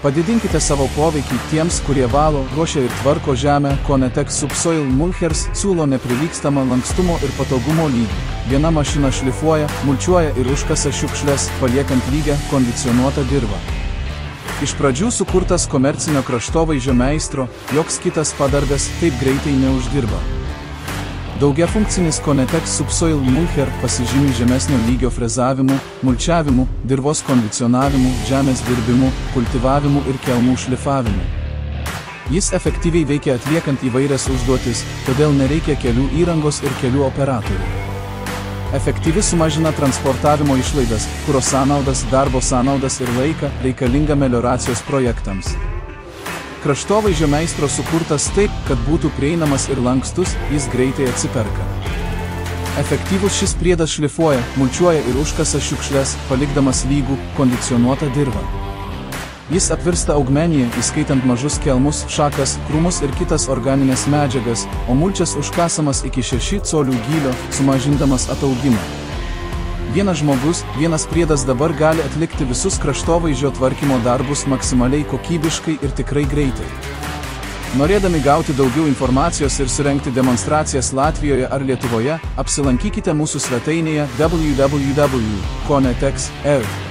Padidinkite savo poveikį tiems, kurie valo, ruošia ir tvarko žemę. Konetex Subsoil Mulchers siūlo neprilygstamą lankstumo ir patogumo lygį. Viena mašina šlifuoja, mulčiuoja ir užkasa šiukšles, paliekant lygią, kondicionuotą dirvą. Iš pradžių sukurtas komercinio kraštovaizdžio meistro, joks kitas padargas taip greitai neuždirba. Daugiafunkcinis Konetex Subsoil Mulcher pasižymi žemesnio lygio frezavimu, mulčiavimu, dirvos kondicionavimu, žemės dirbimu, kultivavimu ir kelmų šlifavimu. Jis efektyviai veikia atliekant įvairias užduotis, todėl nereikia kelių įrangos ir kelių operatorių. Efektyvi sumažina transportavimo išlaidas, kuro sąnaudas, darbo sąnaudas ir laiką reikalingą melioracijos projektams. Kraštovaizdžio meistro sukurtas taip, kad būtų prieinamas ir lankstus, jis greitai atsiperka. Efektyvus šis priedas šlifuoja, mulčiuoja ir užkasa šiukšles, palikdamas lygų, kondicionuotą dirvą. Jis apvirsta augmeniją, įskaitant mažus kelmus, šakas, krūmus ir kitas organinės medžiagas, o mulčias užkasamas iki 6 colių gylio, sumažindamas ataugimą. Vienas žmogus, vienas priedas dabar gali atlikti visus kraštovaizdžio tvarkymo darbus maksimaliai kokybiškai ir tikrai greitai. Norėdami gauti daugiau informacijos ir surengti demonstracijas Latvijoje ar Lietuvoje, apsilankykite mūsų svetainėje www.konetex.lt.